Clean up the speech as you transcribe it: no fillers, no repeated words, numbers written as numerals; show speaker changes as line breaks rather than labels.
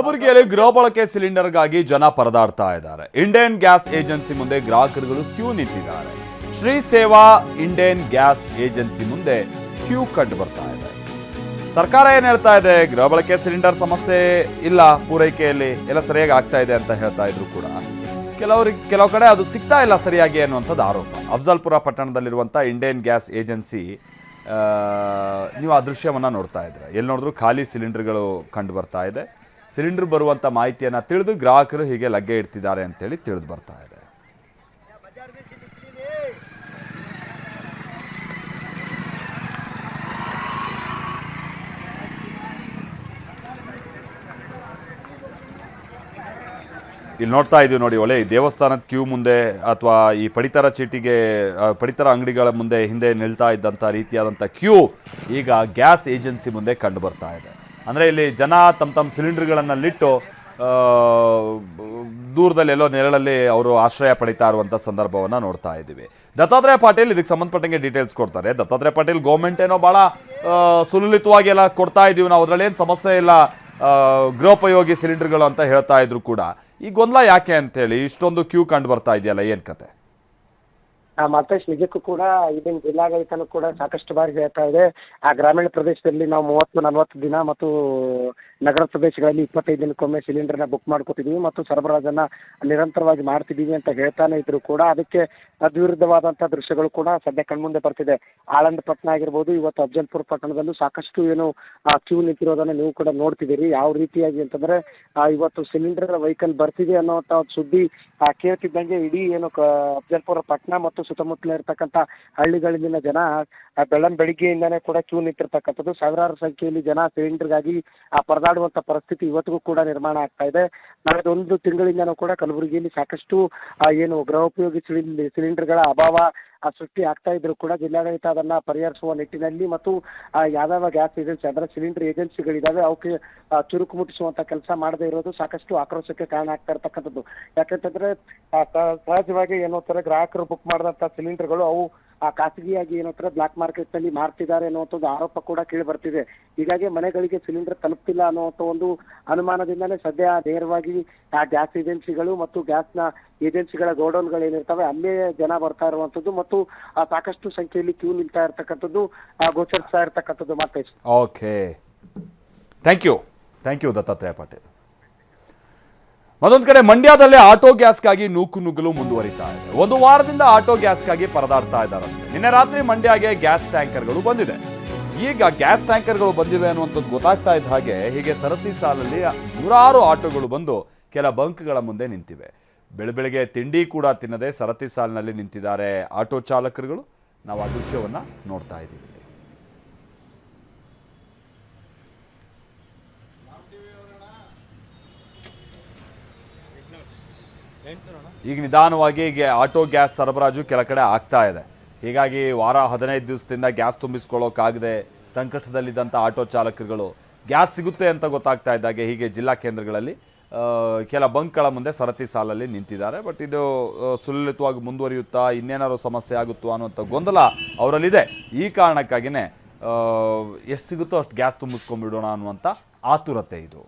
ಕಲಬುರಗಿಯಲ್ಲಿ ಗೃಹ ಬಳಕೆ ಸಿಲಿಂಡರ್ಗಾಗಿ ಜನ ಪರದಾಡ್ತಾ ಇದ್ದಾರೆ. ಇಂಡಿಯನ್ ಗ್ಯಾಸ್ ಏಜೆನ್ಸಿ ಮುಂದೆ ಗ್ರಾಹಕರುಗಳು ಕ್ಯೂ ನಿಂತಿದ್ದಾರೆ. ಶ್ರೀ ಸೇವಾ ಇಂಡಿಯನ್ ಗ್ಯಾಸ್ ಏಜೆನ್ಸಿ ಮುಂದೆ ಕ್ಯೂ ಕಂಡು ಬರ್ತಾ ಇದೆ. ಸರ್ಕಾರ ಏನ್ ಹೇಳ್ತಾ ಇದೆ, ಗೃಹ ಬಳಕೆ ಸಿಲಿಂಡರ್ ಸಮಸ್ಯೆ ಇಲ್ಲ, ಪೂರೈಕೆಯಲ್ಲಿ ಎಲ್ಲ ಸರಿಯಾಗಿ ಆಗ್ತಾ ಇದೆ ಅಂತ ಹೇಳ್ತಾ ಇದ್ರು ಕೂಡ ಕೆಲವು ಕಡೆ ಅದು ಸಿಗ್ತಾ ಇಲ್ಲ ಸರಿಯಾಗಿ ಅನ್ನುವಂಥದ್ದು ಆರೋಪ. ಅಫ್ಜಲ್ಪುರ ಪಟ್ಟಣದಲ್ಲಿರುವಂಥ ಇಂಡಿಯನ್ ಗ್ಯಾಸ್ ಏಜೆನ್ಸಿ ನೀವು ಆ ದೃಶ್ಯವನ್ನು ನೋಡ್ತಾ ಇದ್ದೀರ. ಎಲ್ಲಿ ನೋಡಿದ್ರು ಖಾಲಿ ಸಿಲಿಂಡರ್ಗಳು ಕಂಡು ಬರ್ತಾ ಇದೆ. ಸಿಲಿಂಡರ್ ಬರುವಂಥ ಮಾಹಿತಿಯನ್ನು ತಿಳಿದು ಗ್ರಾಹಕರು ಹೀಗೆ ಲಗ್ಗೆ ಇಡ್ತಿದ್ದಾರೆ ಅಂತೇಳಿ ತಿಳಿದು ಬರ್ತಾ ಇದೆ. ಇಲ್ಲಿ ನೋಡ್ತಾ ಇದ್ದೀವಿ ನೋಡಿ, ಒಳ್ಳೆ ದೇವಸ್ಥಾನದ ಕ್ಯೂ ಮುಂದೆ ಅಥವಾ ಈ ಪಡಿತರ ಚೀಟಿಗೆ ಪಡಿತರ ಅಂಗಡಿಗಳ ಮುಂದೆ ಹಿಂದೆ ನಿಲ್ತಾ ಇದ್ದಂಥ ರೀತಿಯಾದಂಥ ಕ್ಯೂ ಈಗ ಗ್ಯಾಸ್ ಏಜೆನ್ಸಿ ಮುಂದೆ ಕಂಡು ಬರ್ತಾ ಇದೆ. ಅಂದರೆ ಇಲ್ಲಿ ಜನ ತಮ್ಮ ಸಿಲಿಂಡರ್ಗಳನ್ನಲ್ಲಿಟ್ಟು ದೂರದಲ್ಲಿ ಎಲ್ಲೋ ನೆರಳಲ್ಲಿ ಅವರು ಆಶ್ರಯ ಪಡಿತಾ ಇರುವಂಥ ಸಂದರ್ಭವನ್ನು ನೋಡ್ತಾ ಇದ್ದೀವಿ. ದತ್ತಾತ್ರೇಯ ಪಾಟೀಲ್ ಇದಕ್ಕೆ ಸಂಬಂಧಪಟ್ಟಂಗೆ ಡೀಟೇಲ್ಸ್ ಕೊಡ್ತಾರೆ. ದತ್ತಾತ್ರೇಯ ಪಾಟೀಲ್, ಗೌರ್ಮೆಂಟ್ ಏನೋ ಭಾಳ ಸುಲಲಿತವಾಗಿ ಎಲ್ಲ ಕೊಡ್ತಾ ಇದ್ದೀವಿ ನಾವು, ಅದರಲ್ಲಿ ಏನು ಸಮಸ್ಯೆ ಇಲ್ಲ, ಗೃಹೋಪಯೋಗಿ ಸಿಲಿಂಡರ್ಗಳು ಅಂತ ಹೇಳ್ತಾ ಇದ್ರು ಕೂಡ ಈ ಗೊಂದಲ ಯಾಕೆ ಅಂತೇಳಿ ಇಷ್ಟೊಂದು ಕ್ಯೂ ಕಂಡು ಬರ್ತಾ ಇದೆಯಲ್ಲ, ಏನು ಕತೆ?
ಮಲ್ತೇಶ್, ನಿಜಕ್ಕೂ ಕೂಡ ಇದನ್ನ ಜಿಲ್ಲಾಡಳಿತನೂ ಕೂಡ ಸಾಕಷ್ಟು ಬಾರಿ ಹೇಳ್ತಾ ಇದೆ. ಆ ಗ್ರಾಮೀಣ ಪ್ರದೇಶದಲ್ಲಿ ನಾವು 30-40 ದಿನ ಮತ್ತು ನಗರ ಪ್ರದೇಶಗಳಲ್ಲಿ 25 ದಿನಕ್ಕೊಮ್ಮೆ ಸಿಲಿಂಡರ್ನ ಬುಕ್ ಮಾಡ್ಕೊತಿದೀವಿ ಮತ್ತು ಸರಬರಾಜನ್ನ ನಿರಂತರವಾಗಿ ಮಾಡ್ತಿದೀವಿ ಅಂತ ಹೇಳ್ತಾನೆ ಇದ್ರು ಕೂಡ ಅದಕ್ಕೆ ವಿರುದ್ಧವಾದಂತಹ ದೃಶ್ಯಗಳು ಕೂಡ ಸದ್ಯ ಕಣ್ಮುಂದೆ ಬರ್ತಿದೆ. ಆಳಂದ ಪಟ್ಟಣ ಆಗಿರ್ಬೋದು, ಇವತ್ತು ಅಫ್ಜಲ್ಪುರ ಪಟ್ಟಣದಲ್ಲೂ ಸಾಕಷ್ಟು ಏನು ಕ್ಯೂ ನಿಂತಿರೋದನ್ನ ನೀವು ಕೂಡ ನೋಡ್ತಿದ್ದೀರಿ. ಯಾವ ರೀತಿಯಾಗಿ ಅಂತಂದ್ರೆ ಇವತ್ತು ಸಿಲಿಂಡರ್ ವೆಹಿಕಲ್ ಬರ್ತಿದೆ ಅನ್ನೋಂಥ ಸುದ್ದಿ ಕೇಳ್ತಿದ್ದಂಗೆ ಇಡೀ ಏನು ಅಫ್ಜಲ್ಪುರ ಪಟ್ಟಣ ಮತ್ತು ಸುತ್ತಮುತ್ತಲ ಇರ್ತಕ್ಕಂಥ ಹಳ್ಳಿಗಳಿಂದ ಜನ ಬೆಳಿಗ್ಗೆಯಿಂದಾನೇ ಕೂಡ ಕ್ಯೂ ನಿಂತಿರ್ತಕ್ಕಂಥದ್ದು. ಸಾವಿರಾರು ಸಂಖ್ಯೆಯಲ್ಲಿ ಜನ ಸಿಲಿಂಡರ್ಗಾಗಿ ಪರದಾಡುವಂತ ಪರಿಸ್ಥಿತಿ ಇವತ್ತಿಗೂ ಕೂಡ ನಿರ್ಮಾಣ ಆಗ್ತಾ ಇದೆ. ನಾಳೆ 1 ತಿಂಗಳಿಂದನೂ ಕೂಡ ಕಲಬುರಗಿಯಲ್ಲಿ ಸಾಕಷ್ಟು ಏನು ಗೃಹೋಪಯೋಗಿ ಸಿಲಿಂಡರ್ಗಳ ಅಭಾವ ಸೃಷ್ಟಿ ಆಗ್ತಾ ಇದ್ರು ಕೂಡ ಜಿಲ್ಲಾಡಳಿತ ಅದನ್ನ ಪರಿಹರಿಸುವ ನಿಟ್ಟಿನಲ್ಲಿ ಮತ್ತು ಯಾವ್ಯಾವ ಗ್ಯಾಸ್ ಏಜೆನ್ಸಿ ಅಂದ್ರೆ ಸಿಲಿಂಡರ್ ಏಜೆನ್ಸಿಗಳಿದಾವೆ ಅವಕ್ಕೆ ಚುರುಕು ಮುಟ್ಟಿಸುವಂತ ಕೆಲಸ ಮಾಡದೇ ಇರೋದು ಸಾಕಷ್ಟು ಆಕ್ರೋಶಕ್ಕೆ ಕಾರಣ ಆಗ್ತಾ ಇರ್ತಕ್ಕಂಥದ್ದು. ಯಾಕಂತಂದ್ರೆ ಸಹಜವಾಗಿ ಏನೋತ್ತರ ಗ್ರಾಹಕರು ಬುಕ್ ಮಾಡಿದಂತ ಸಿಲಿಂಡರ್ಗಳು ಅವು ಖಾಸಗಿಯಾಗಿ ಏನೋತ್ತರ ಬ್ಲಾಕ್ ಮಾರ್ಕೆಟ್ ನಲ್ಲಿ ಮಾರ್ತಿದ್ದಾರೆ ಅನ್ನುವಂಥದ್ದು ಆರೋಪ ಕೂಡ ಕೇಳಿ ಬರ್ತಿದೆ. ಹೀಗಾಗಿ ಮನೆಗಳಿಗೆ ಸಿಲಿಂಡರ್ ತಲುಪ್ತಿಲ್ಲ ಅನ್ನುವಂಥ ಒಂದು ಅನುಮಾನದಿಂದಲೇ ಸದ್ಯ ನೇರವಾಗಿ ಗ್ಯಾಸ್ ಏಜೆನ್ಸಿಗಳು ಮತ್ತು ಗ್ಯಾಸ್ನ ಏಜೆನ್ಸಿಗಳ ಗೋಡೌನ್ಗಳು ಏನಿರ್ತವೆ ಅಲ್ಲೇ ಜನ ಬರ್ತಾ ಇರುವಂತದ್ದು ಮತ್ತು ಸಾಕಷ್ಟು ಸಂಖ್ಯೆಯಲ್ಲಿ ಕ್ಯೂ ನಿಲ್ತಾ ಇರ್ತಕ್ಕಂಥದ್ದು ಗೋಚರಿಸ್ತಾ ಇರ್ತಕ್ಕಂಥದ್ದು. Maltesh,
okay, thank you Dattatreya Patil. ಮತ್ತೊಂದು ಕಡೆ ಮಂಡ್ಯದಲ್ಲಿ ಆಟೋ ಗ್ಯಾಸ್ಗಾಗಿ ನುಗ್ಗಲು ಮುಂದುವರಿತಾ ಇದೆ. 1 ವಾರದಿಂದ ಆಟೋ ಗ್ಯಾಸ್ಗಾಗಿ ಪರದಾಡ್ತಾ ಇದ್ದಾರಂತೆ. ನಿನ್ನೆ ರಾತ್ರಿ ಮಂಡ್ಯಗೆ ಗ್ಯಾಸ್ ಟ್ಯಾಂಕರ್ಗಳು ಬಂದಿದೆ. ಈಗ ಗ್ಯಾಸ್ ಟ್ಯಾಂಕರ್ಗಳು ಬಂದಿವೆ ಅನ್ನುವಂಥದ್ದು ಗೊತ್ತಾಗ್ತಾ ಇದ್ದ ಹಾಗೆ ಹೀಗೆ ಸರತಿ ಸಾಲಲ್ಲಿ ನೂರಾರು ಆಟೋಗಳು ಬಂದು ಕೆಲ ಬಂಕ್ಗಳ ಮುಂದೆ ನಿಂತಿವೆ. ಬೆಳಬೆಳಗ್ಗೆ ತಿಂಡಿ ಕೂಡ ತಿನ್ನದೆ ಸರತಿ ಸಾಲಿನಲ್ಲಿ ನಿಂತಿದ್ದಾರೆ ಆಟೋ ಚಾಲಕರುಗಳು. ನಾವು ಆ ದೃಶ್ಯವನ್ನ ನೋಡ್ತಾ ಇದ್ದೀವಿ. ಈಗ ನಿಧಾನವಾಗಿ ಆಟೋ ಗ್ಯಾಸ್ ಸರಬರಾಜು ಕೆಲ ಕಡೆ ಆಗ್ತಾ ಇದೆ. ಹೀಗಾಗಿ ವಾರ 15 ದಿವಸದಿಂದ ಗ್ಯಾಸ್ ತುಂಬಿಸ್ಕೊಳ್ಳೋಕ್ಕಾಗದೆ ಸಂಕಷ್ಟದಲ್ಲಿದ್ದಂಥ ಆಟೋ ಚಾಲಕರುಗಳು ಗ್ಯಾಸ್ ಸಿಗುತ್ತೆ ಅಂತ ಗೊತ್ತಾಗ್ತಾ ಇದ್ದಾಗೆ ಹೀಗೆ ಜಿಲ್ಲಾ ಕೇಂದ್ರಗಳಲ್ಲಿ ಕೆಲ ಬಂಕ್ಗಳ ಮುಂದೆ ಸರತಿ ಸಾಲಲ್ಲಿ ನಿಂತಿದ್ದಾರೆ. ಬಟ್ ಇದು ಸುಲಲಿತವಾಗಿ ಮುಂದುವರಿಯುತ್ತಾ ಇನ್ನೇನಾದ್ರು ಸಮಸ್ಯೆ ಆಗುತ್ತೋ ಅನ್ನುವಂಥ ಗೊಂದಲ ಅವರಲ್ಲಿದೆ. ಈ ಕಾರಣಕ್ಕಾಗಿಯೇ ಎಷ್ಟು ಸಿಗುತ್ತೋ ಅಷ್ಟು ಗ್ಯಾಸ್ ತುಂಬಿಸ್ಕೊಂಡ್ಬಿಡೋಣ ಅನ್ನುವಂಥ ಆತುರತೆ ಇದು.